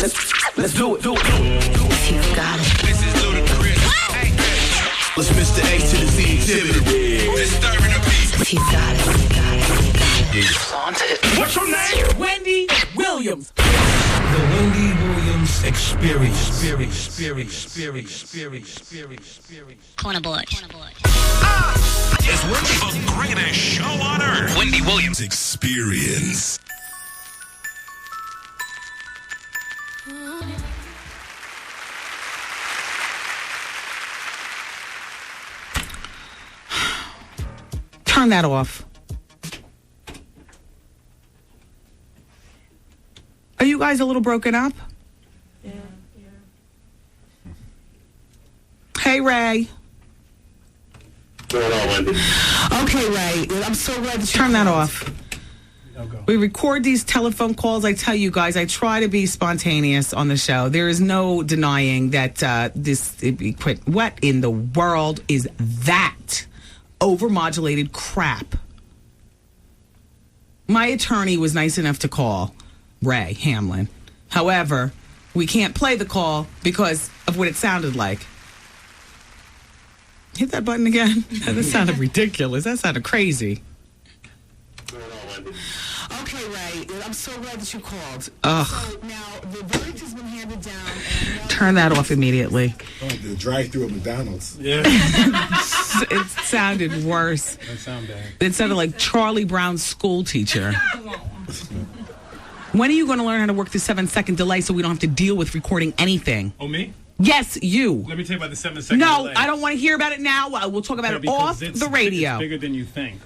Let's do it. If you've got it. This is ludicrous. Let's Mr. A to the Z exhibit. Disturbing the peace. If you've got it. What's your name? Wendy Williams. The Wendy Williams Experience. Corner boy. Is Wendy the greatest show on earth? Wendy Williams Experience. Turn that off. Are you guys a little broken up? Yeah. Hey, Ray. What's going on, Wendy? Okay, Ray. I'm so glad that you turn that off. We record these telephone calls. I tell you guys, I try to be spontaneous on the show. There is no denying that what in the world is that overmodulated crap? My attorney was nice enough to call Ray Hamlin. However, we can't play the call because of what it sounded like. Hit that button again. That sounded ridiculous. That sounded crazy. Okay, Ray, I'm so glad that you called. Ugh. So now the verdict has been handed down. Turn that off immediately. Like the drive-thru at McDonald's. Yeah. It sounded worse. That sound bad. It sounded like Charlie Brown's school teacher. When are you going to learn how to work the 7-second delay so we don't have to deal with recording anything? Oh, me? Yes, you. Let me tell you about the 7-second delay. No, I don't want to hear about it now. We'll talk about it off the radio. It's bigger than you think.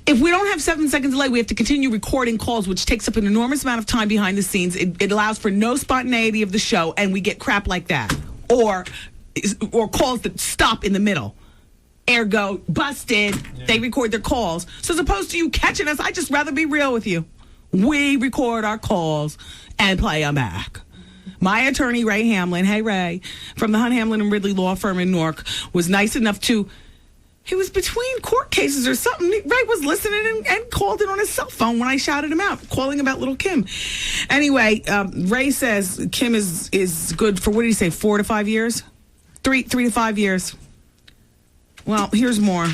If we don't have 7-second delay, we have to continue recording calls, which takes up an enormous amount of time behind the scenes. It allows for no spontaneity of the show, and we get crap like that. Or calls that stop in the middle. Ergo, busted. Yeah. They record their calls. So as opposed to you catching us, I'd just rather be real with you. We record our calls and play them back. My attorney, Ray Hamlin, hey Ray, from the Hunt, Hamlin, and Ridley Law Firm in Newark, was nice enough to... He was between court cases or something. Ray was listening and called it on his cell phone when I shouted him out, calling about little Kim. Anyway, Ray says Kim is good for, what did he say, 4 to 5 years? 3 to 5 years. Well, here's more.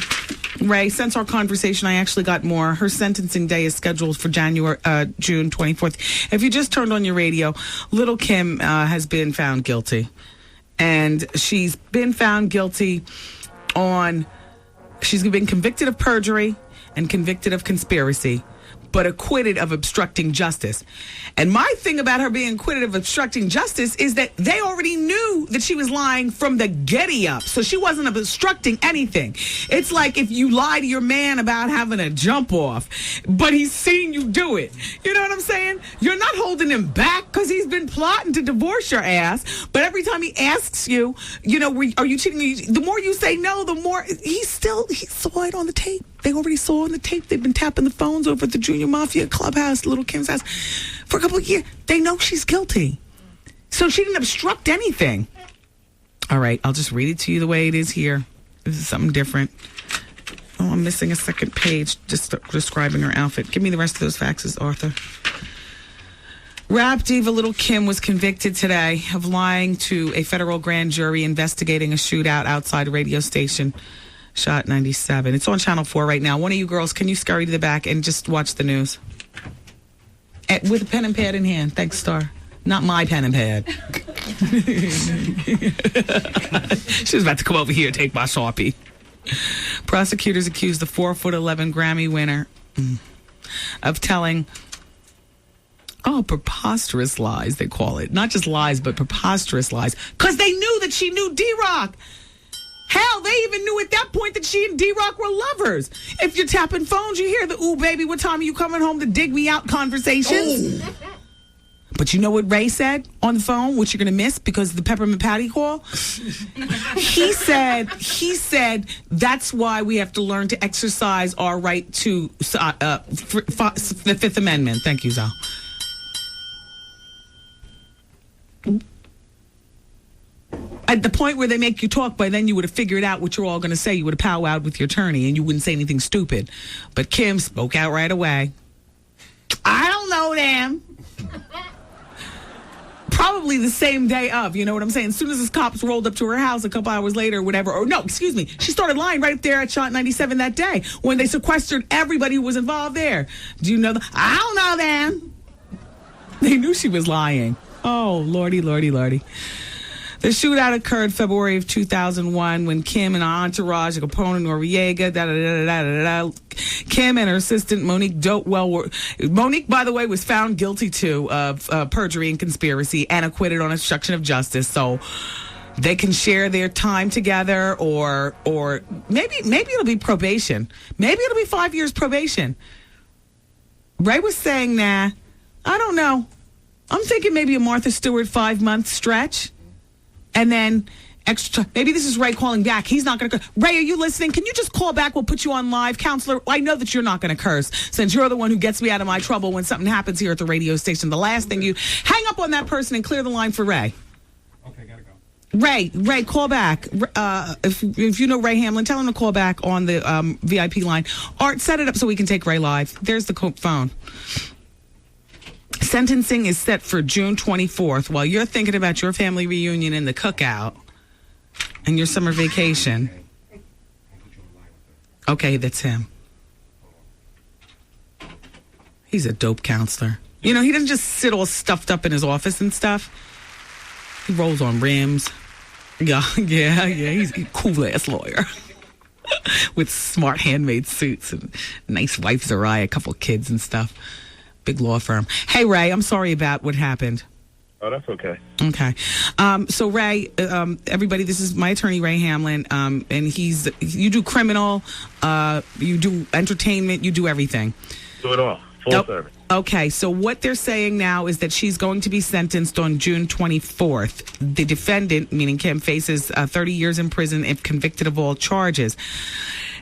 Ray, since our conversation, I actually got more. Her sentencing day is scheduled for June 24th. If you just turned on your radio, little Kim has been found guilty. And she's been found guilty on... She's been convicted of perjury and convicted of conspiracy, but acquitted of obstructing justice. And my thing about her being acquitted of obstructing justice is that they already knew that she was lying from the getty up. So she wasn't obstructing anything. It's like if you lie to your man about having a jump off, but he's seen you do it. You know what I'm saying? You're not holding him back because he's been plotting to divorce your ass. But every time he asks you, are you cheating? The more you say no, the more he saw it on the tape. They already saw on the tape. They've been tapping the phones over at the Junior Mafia Clubhouse, Little Kim's house, for a couple of years. They know she's guilty. So she didn't obstruct anything. All right, I'll just read it to you the way it is here. This is something different. Oh, I'm missing a second page just describing her outfit. Give me the rest of those faxes, Arthur. Rap diva Little Kim was convicted today of lying to a federal grand jury investigating a shootout outside a radio station. Shot 97. It's on Channel 4 right now. One of you girls, can you scurry to the back and just watch the news? With a pen and pad in hand. Thanks, Star. Not my pen and pad. She was about to come over here and take my Sharpie. Prosecutors accused the 4'11" Grammy winner of telling preposterous lies, they call it. Not just lies, but preposterous lies. Because they knew that she knew D-Rock. Hell, they even knew at that point that she and D-Rock were lovers. If you're tapping phones, you hear the, ooh, baby, what time are you coming home to dig me out conversations? Ooh. But you know what Ray said on the phone, which you're going to miss because of the Peppermint Patty call? He said, that's why we have to learn to exercise our right to the Fifth Amendment. Thank you, Zal. At the point where they make you talk, by then you would have figured out what you're all going to say. You would have powwowed with your attorney, and you wouldn't say anything stupid. But Kim spoke out right away. I don't know them. Probably the same day of, you know what I'm saying? As soon as the cops rolled up to her house a couple hours later or whatever, or no, excuse me, she started lying right up there at Shot 97 that day when they sequestered everybody who was involved there. Do you know I don't know them. They knew she was lying. Oh, lordy, lordy, lordy. The shootout occurred February of 2001 when Kim and her entourage, a component Noriega, Kim and her assistant Monique Monique, by the way, was found guilty too of perjury and conspiracy and acquitted on obstruction of justice. So they can share their time together, or maybe it'll be probation. Maybe it'll be 5 years probation. Ray was saying, nah, I don't know. I'm thinking maybe a Martha Stewart 5-month stretch. And then extra, maybe this is Ray calling back. He's not going to. Ray, are you listening? Can you just call back? We'll put you on live. Counselor, I know that you're not going to curse since you're the one who gets me out of my trouble when something happens here at the radio station. The last thing you hang up on that person and clear the line for Ray. Okay, gotta go. Ray, call back. If you know Ray Hamlin, tell him to call back on the VIP line. Art, set it up so we can take Ray live. There's the phone. Sentencing is set for June 24th while you're thinking about your family reunion and the cookout and your summer vacation. Okay, that's him. He's a dope counselor. You know, he doesn't just sit all stuffed up in his office and stuff. He rolls on rims. Yeah. He's a cool-ass lawyer. With smart handmade suits and nice wife Zariah, a couple kids and stuff. Big law firm. Hey, Ray, I'm sorry about what happened. Oh, that's okay. Okay. So, Ray, everybody, this is my attorney, Ray Hamlin, and you do criminal, you do entertainment, you do everything. Do it all. Full service. Okay, so what they're saying now is that she's going to be sentenced on June 24th. The defendant, meaning Kim, faces 30 years in prison if convicted of all charges.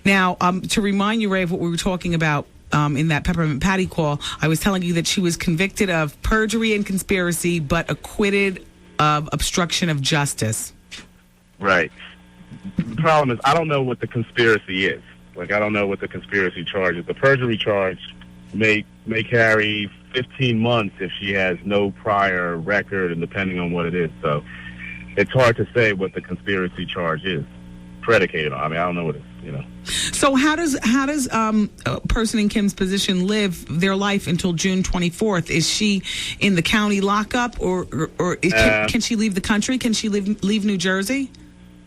Now, to remind you, Ray, of what we were talking about, in that Peppermint Patty call, I was telling you that she was convicted of perjury and conspiracy, but acquitted of obstruction of justice. Right. The problem is I don't know what the conspiracy is. Like, I don't know what the conspiracy charge is. The perjury charge may carry 15 months if she has no prior record, and depending on what it is. So it's hard to say what the conspiracy charge is predicated on. I mean, I don't know what it is, you know. So how does a person in Kim's position live their life until June 24th? Is she in the county lockup, or can she leave the country? Can she leave New Jersey?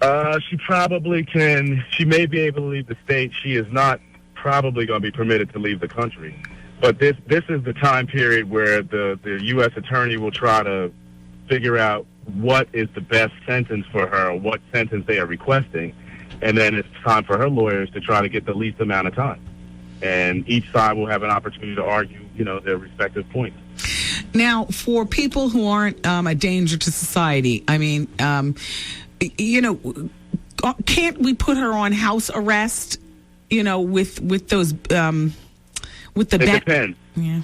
She probably can. She may be able to leave the state. She is not probably going to be permitted to leave the country. But this is the time period where the U.S. attorney will try to figure out what is the best sentence for her, what sentence they are requesting. And then it's time for her lawyers to try to get the least amount of time. And each side will have an opportunity to argue, you know, their respective points. Now, for people who aren't a danger to society, I mean, you know, can't we put her on house arrest, you know, with those, with the... It depends. Yeah.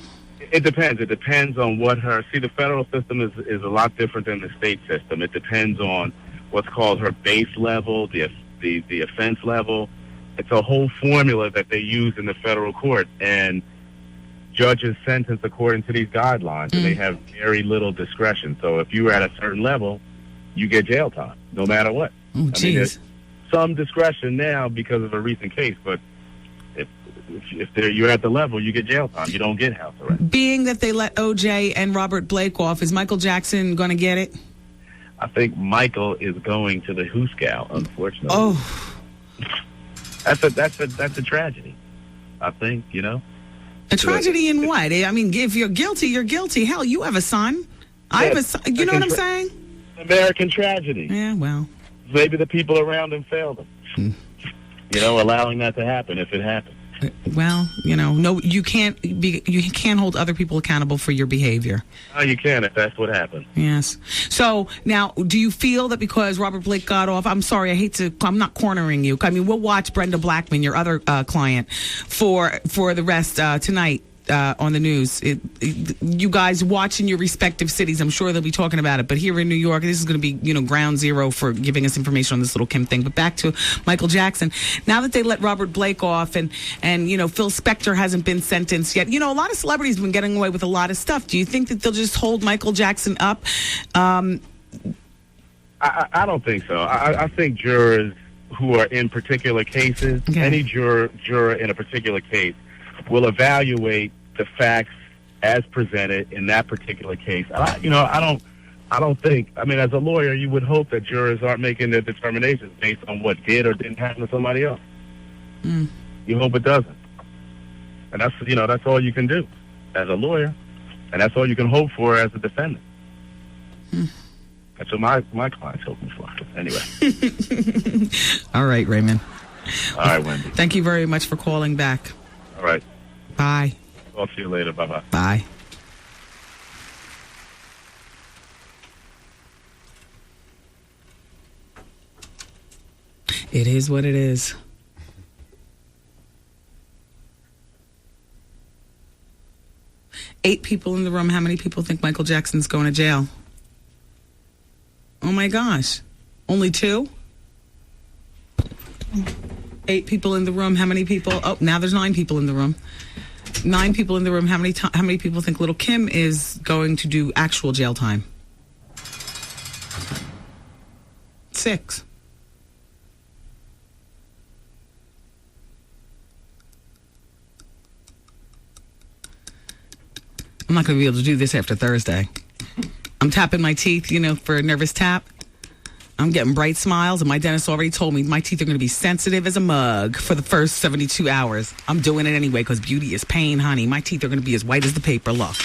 It depends. It depends on what her... See, the federal system is a lot different than the state system. It depends on what's called her base level, the offense level. It's a whole formula that they use in the federal court, and judges sentence according to these guidelines, and they have very little discretion. So if you're at a certain level, you get jail time, no matter what. Oh, geez. I mean, there's some discretion now because of a recent case, but if you're at the level, you get jail time. You don't get house arrest. Being that they let O.J. and Robert Blake off, is Michael Jackson going to get it? I think Michael is going to the Hooskow, unfortunately. Oh, that's a tragedy. I think, you know. A tragedy in what? I mean, if you're guilty, you're guilty. Hell, you have a son. I have a son. You know what I'm saying? American tragedy. Yeah, well. Maybe the people around him failed him. You know, allowing that to happen if it happens. Well, you know, no, you can't hold other people accountable for your behavior. No, you can if that's what happened. Yes. So now, do you feel that because Robert Blake got off? I'm sorry, I'm not cornering you. I mean, we'll watch Brenda Blackman, your other client, for the rest tonight on the news. You guys watch in your respective cities. I'm sure they'll be talking about it. But here in New York, this is going to be, ground zero for giving us information on this little Kim thing. But back to Michael Jackson. Now that they let Robert Blake off and Phil Spector hasn't been sentenced yet, a lot of celebrities have been getting away with a lot of stuff. Do you think that they'll just hold Michael Jackson up? I don't think so. I think jurors who are in particular cases, any juror in a particular case, will evaluate the facts as presented in that particular case. I don't think. I mean, as a lawyer, you would hope that jurors aren't making their determinations based on what did or didn't happen to somebody else. You hope it doesn't, and that's all you can do as a lawyer, and that's all you can hope for as a defendant. That's what my client's hoping for. Anyway. All right, Raymond. All right, Wendy. Thank you very much for calling back. All right. Bye. Talk to you later. Bye-bye. Bye. It is what it is. Eight people in the room. How many people think Michael Jackson's going to jail? Oh my gosh. Only 2? 8 people in the room. How many people? Oh, now there's 9 people in the room. 9 people in the room. How many people think Little Kim is going to do actual jail time? 6. I'm not going to be able to do this after Thursday. I'm tapping my teeth, for a nervous tap. I'm getting bright smiles, and my dentist already told me my teeth are going to be sensitive as a mug for the first 72 hours. I'm doing it anyway because beauty is pain, honey. My teeth are going to be as white as the paper. Look.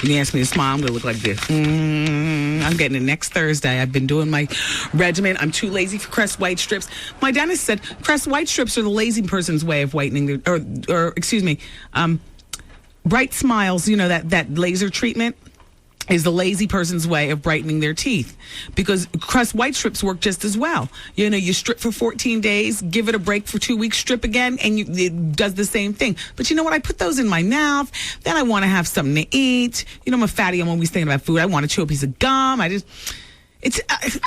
You ask me to smile, I'm going to look like this. I'm getting it next Thursday. I've been doing my regimen. I'm too lazy for Crest White Strips. My dentist said Crest White Strips are the lazy person's way of whitening Bright Smiles, that laser treatment is the lazy person's way of brightening their teeth, because Crest White Strips work just as well. You strip for 14 days, give it a break for 2 weeks, strip again, and it does the same thing. But you know what? I put those in my mouth. Then I want to have something to eat. I'm a fatty. I'm always thinking about food. I want to chew a piece of gum. I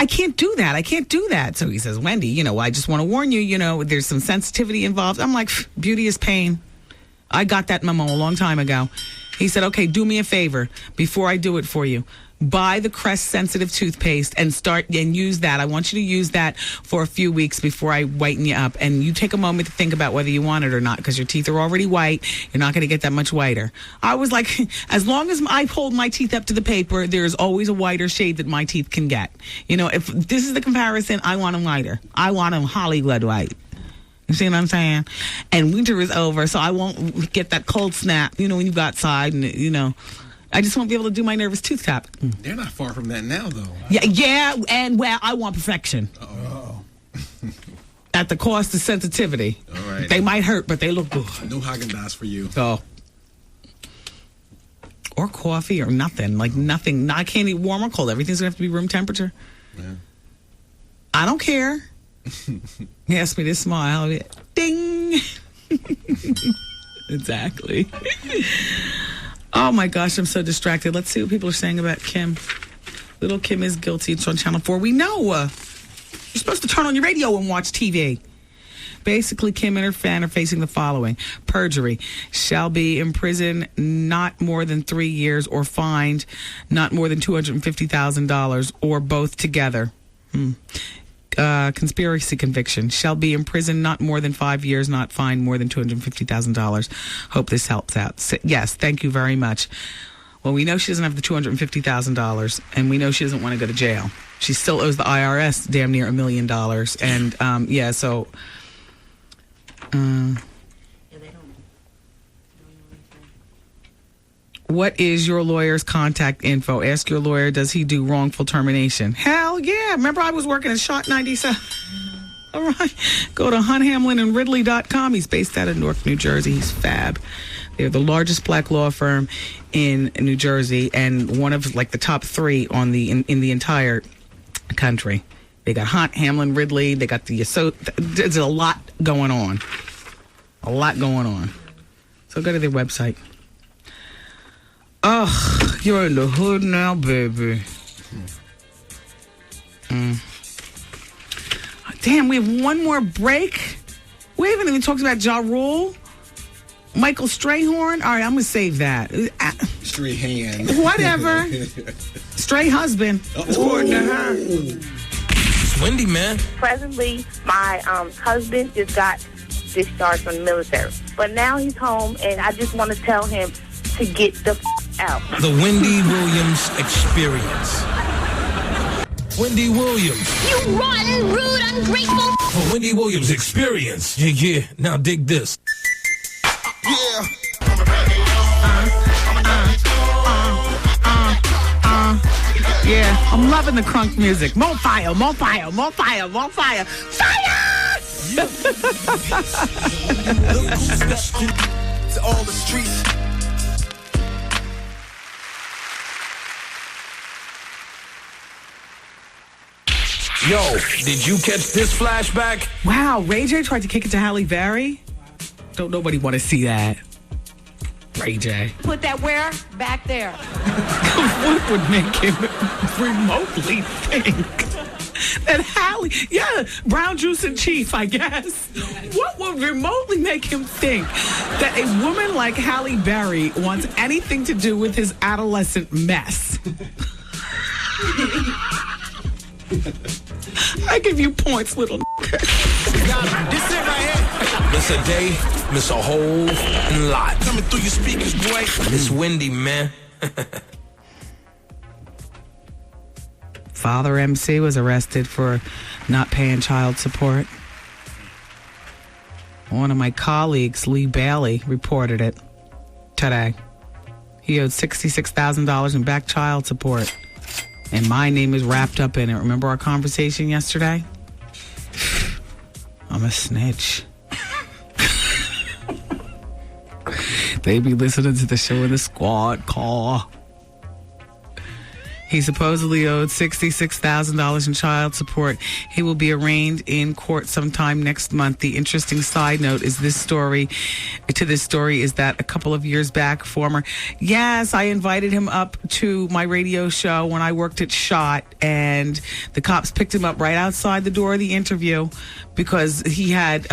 can't do that. I can't do that. So he says, Wendy, I just want to warn you, there's some sensitivity involved. I'm like, beauty is pain. I got that memo a long time ago. He said, okay, do me a favor before I do it for you. Buy the Crest sensitive toothpaste and use that. I want you to use that for a few weeks before I whiten you up. And you take a moment to think about whether you want it or not, because your teeth are already white. You're not going to get that much whiter. I was like, as long as I hold my teeth up to the paper, there's always a whiter shade that my teeth can get. If this is the comparison, I want them whiter. I want them Hollywood white. You see what I'm saying? And winter is over, so I won't get that cold snap, when you go outside and, I just won't be able to do my nervous tooth tap. They're not far from that now, though. Yeah, and I want perfection. Oh. At the cost of sensitivity. All right. They might hurt, but they look good. No Haagen-Dazs for you. So. Or coffee or nothing. Like nothing. I can't eat warm or cold. Everything's going to have to be room temperature. Yeah. I don't care. He asked me to smile. Ding. Exactly. Oh my gosh, I'm so distracted. Let's see what people are saying about Kim. Little Kim is guilty. It's on Channel 4. We know. You're supposed to turn on your radio and watch TV. Basically, Kim and her fan are facing the following. Perjury. Shall be in prison not more than 3 years or fined not more than $250,000 or both together. Conspiracy conviction. Shall be in prison not more than 5 years, not fined more than $250,000. Hope this helps out. Yes, thank you very much. Well, we know she doesn't have the $250,000, and we know she doesn't want to go to jail. She still owes the IRS damn near $1 million. And, so... what is your lawyer's contact info? Ask your lawyer, does he do wrongful termination? Hell yeah. Remember, I was working at Shot 97. All right. Go to hunthamlinandridley.com. He's based out of Newark, New Jersey. He's fab. They're the largest black law firm in New Jersey and one of the top 3 on in the entire country. They got Hunt, Hamlin, Ridley. They got there's a lot going on. A lot going on. So go to their website. Oh, you're in the hood now, baby. Damn, we have one more break. We haven't even talked about Ja Rule. Michael Strayhorn. All right, I'm going to save that. Stray hand. Whatever. Stray husband. According to her. It's Wendy, man. Presently, my husband just got discharged from the military. But now he's home, and I just want to tell him to get the out. The Wendy Williams Experience. Wendy Williams. You rotten, rude, ungrateful. The Wendy Williams Experience. Yeah. Now dig this. Yeah, I'm loving the crunk music. More fire, more fire, more fire, more fire. Fire! To all the streets. Yo, did you catch this flashback? Wow, Ray J tried to kick it to Halle Berry. Don't nobody want to see that. Ray J. Put that where? Back there. What would make him remotely think that Halle, brown juice and chief, I guess. What would remotely make him think that a woman like Halle Berry wants anything to do with his adolescent mess? I give you points, little This it right here. Miss a day, miss a whole lot. Coming through your speakers, boy. It's Wendy, man. Father MC was arrested for not paying child support. One of my colleagues, Lee Bailey, reported it today. He owed $66,000 in back child support. And my name is wrapped up in it. Remember our conversation yesterday? I'm a snitch. They be listening to the show in the squad car. He supposedly owed $66,000 in child support. He will be arraigned in court sometime next month. The interesting side note is this story is that a couple of years back, yes, I invited him up to my radio show when I worked at SHOT, and the cops picked him up right outside the door of the interview because he had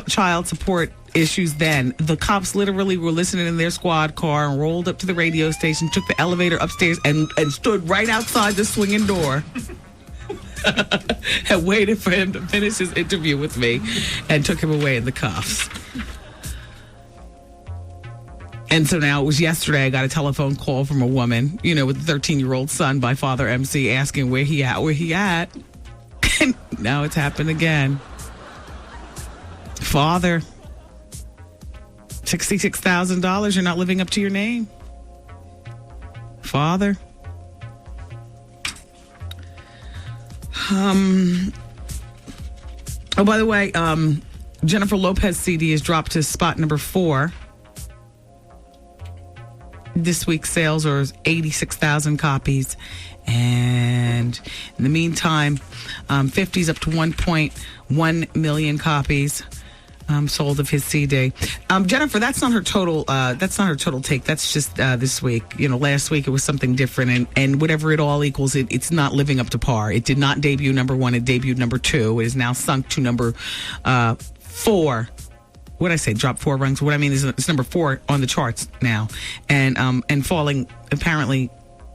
child support issues then. The cops literally were listening in their squad car and rolled up to the radio station, took the elevator upstairs, and stood right outside the swinging door and waited for him to finish his interview with me and took him away in the cuffs. And so now it was yesterday, I got a telephone call from a woman, with a 13-year-old son by Father MC asking where he at. And now it's happened again. Father, $66,000, you're not living up to your name. Father. Oh, by the way, Jennifer Lopez CD is dropped to spot number 4. This week's sales are 86,000 copies. And in the meantime, 50's up to 1.1 million copies sold of his CD. Jennifer, that's not her total. That's not her total take. That's just this week. Last week it was something different, and whatever it all equals, it's not living up to par. It did not debut number 1. It debuted number 2. It is now sunk to number 4. What did I say? Drop 4 rungs. What I mean is it's number 4 on the charts now, and falling apparently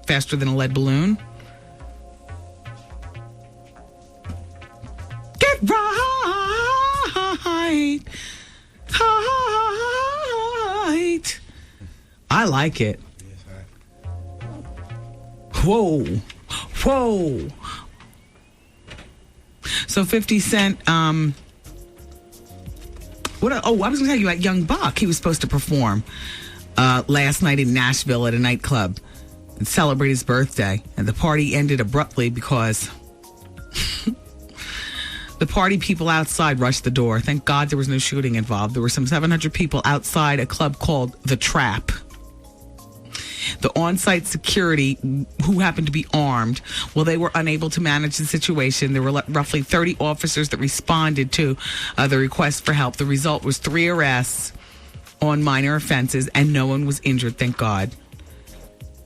faster than a lead balloon. Get right. I like it. Whoa. So 50 Cent, I was going to tell you about Young Buck. He was supposed to perform last night in Nashville at a nightclub and celebrate his birthday. And the party ended abruptly because the party people outside rushed the door. Thank God there was no shooting involved. There were some 700 people outside a club called The Trap. The on-site security, who happened to be armed, they were unable to manage the situation. There were roughly 30 officers that responded to the request for help. The result was 3 arrests on minor offenses, and no one was injured, thank God.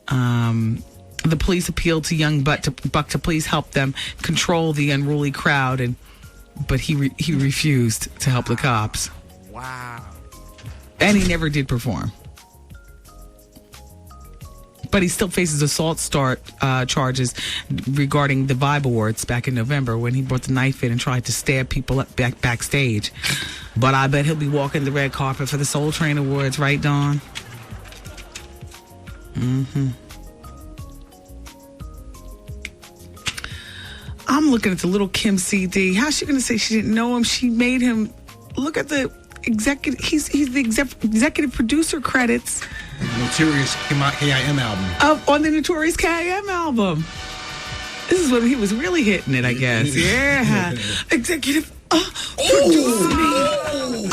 The police appealed to young Buck to please help them control the unruly crowd, but he refused to help the cops. Wow. And he never did perform. But he still faces assault charges regarding the Vibe Awards back in November when he brought the knife in and tried to stab people up backstage. But I bet he'll be walking the red carpet for the Soul Train Awards, right, Dawn? Mm-hmm. I'm looking at the little Kim CD. How's she going to say she didn't know him? She made him. Look at the executive. He's the executive producer credits. Notorious K.I.M. album. On the Notorious K.I.M. album. This is when he was really hitting it, I guess. Yeah. Executive produce me.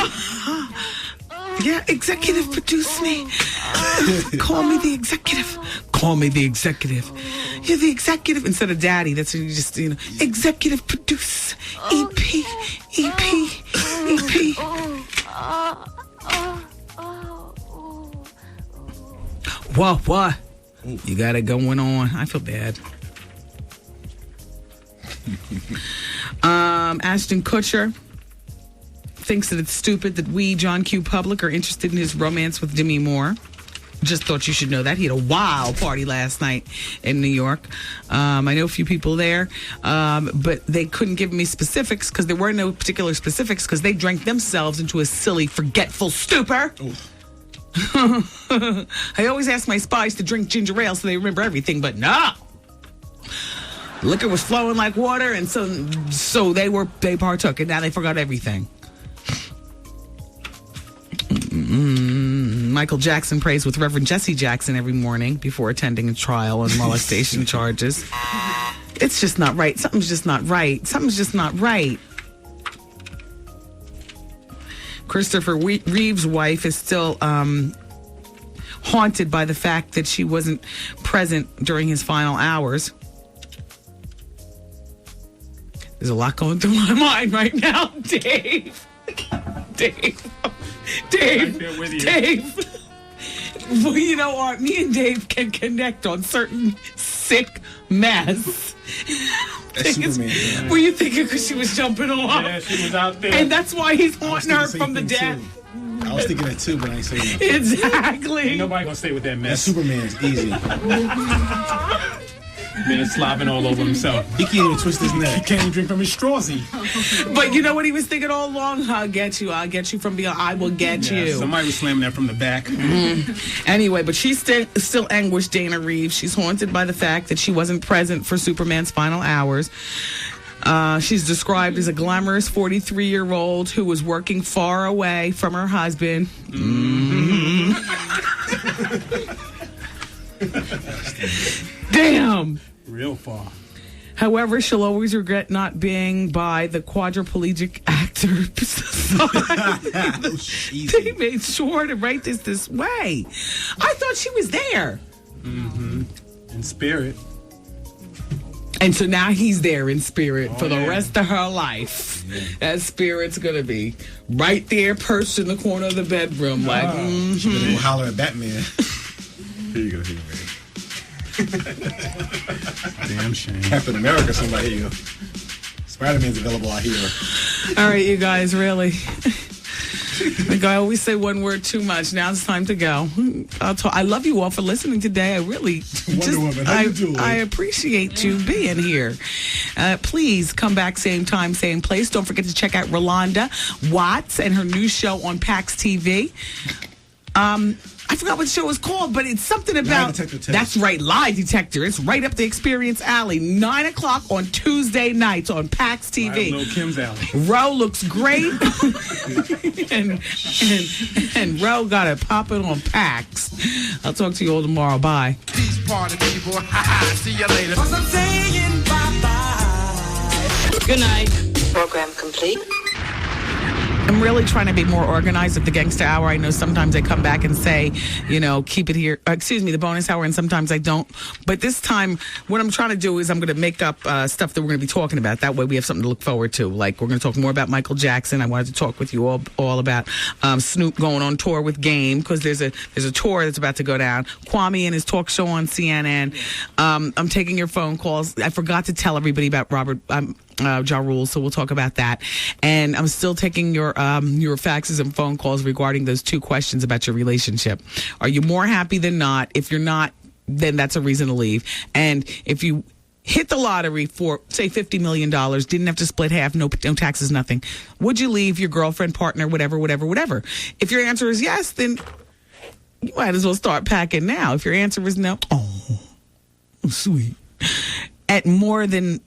Yeah, executive produce me. Call me the executive. Call me the executive. You're the executive instead of daddy. That's when you just, executive produce. EP. What? You got it going on. I feel bad. Ashton Kutcher thinks that it's stupid that we, John Q. Public, are interested in his romance with Demi Moore. Just thought you should know that. He had a wild party last night in New York. I know a few people there, but they couldn't give me specifics because there were no particular specifics because they drank themselves into a silly, forgetful stupor. I always ask my spies to drink ginger ale so they remember everything, but no. Liquor was flowing like water, and so they partook, and now they forgot everything. Michael Jackson prays with Reverend Jesse Jackson every morning before attending a trial on molestation charges. It's just not right. Something's just not right. Christopher Reeve's wife is still haunted by the fact that she wasn't present during his final hours. There's a lot going through my mind right now, Dave. Well, you know what? Me and Dave can connect on certain sick mess. That's Superman. Were you thinking because she was jumping off? Yeah, she was out there. And that's why he's haunting her from the death. I was thinking that too, but I ain't saying that. Exactly. Ain't nobody gonna stay with that That mess. Superman's easy. Man, slobbing all over himself. He can't even twist his neck. He can't even drink from his strawsy. But you know what he was thinking all along? I'll get you from beyond. I will get you. Somebody was slamming that from the back. Anyway, but she's still anguished, Dana Reeves. She's haunted by the fact that she wasn't present for Superman's final hours. She's described as a glamorous 43-year-old who was working far away from her husband. Damn. Real far. However, she'll always regret not being by the quadriplegic actor side. They made sure to write this way. I thought she was there. Mm-hmm. In spirit. And so now he's there in spirit for the yeah. rest of her life. Yeah. That spirit's going to be right there, perched in the corner of the bedroom. Like, She gonna go holler at Batman. Here you go, Damn shame. Captain America, somebody. Here you go. Spider-Man's available out here. all right, you guys, really. Like I always say one word too much. Now it's time to go. I love you all for listening today. I really Woman, how you doing? I appreciate you being here. Please come back same time, same place. Don't forget to check out Rolanda Watts and her new show on PAX TV. I forgot what the show was called, but it's something about... Lie Detector Test. That's right, Lie Detector. It's right up the Experience Alley. 9 o'clock on Tuesday nights on PAX TV. Right up Lil' Kim's alley. Ro looks great. and Ro got it popping on PAX. I'll talk to you all tomorrow. Bye. Peace party, people. See you later. I'm saying bye-bye. Good night. Program complete. I'm really trying to be more organized at the Gangsta Hour. I know sometimes I come back and say, keep it here. The bonus hour, and sometimes I don't. But this time, what I'm trying to do is I'm going to make up stuff that we're going to be talking about. That way we have something to look forward to. Like, we're going to talk more about Michael Jackson. I wanted to talk with you all about Snoop going on tour with Game, because there's a tour that's about to go down. Kwame and his talk show on CNN. I'm taking your phone calls. I forgot to tell everybody about Robert Ja Rule, so we'll talk about that. And I'm still taking your faxes and phone calls regarding those 2 questions about your relationship. Are you more happy than not? If you're not, then that's a reason to leave. And if you hit the lottery for, say, $50 million, didn't have to split half, no taxes, nothing, would you leave your girlfriend, partner, whatever? If your answer is yes, then you might as well start packing now. If your answer is no, sweet. At more than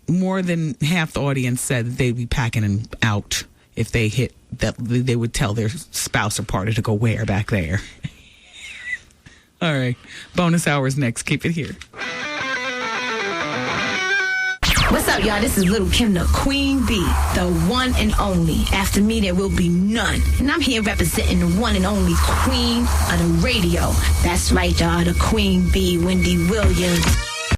half the audience said that they'd be packing out if they hit that. They would tell their spouse or partner to go where back there. All right, bonus hours next. Keep it here. What's up, y'all? This is Little Kim, the Queen Bee, the one and only. After me, there will be none. And I'm here representing the one and only queen of the radio. That's right, y'all, the Queen Bee, Wendy Williams.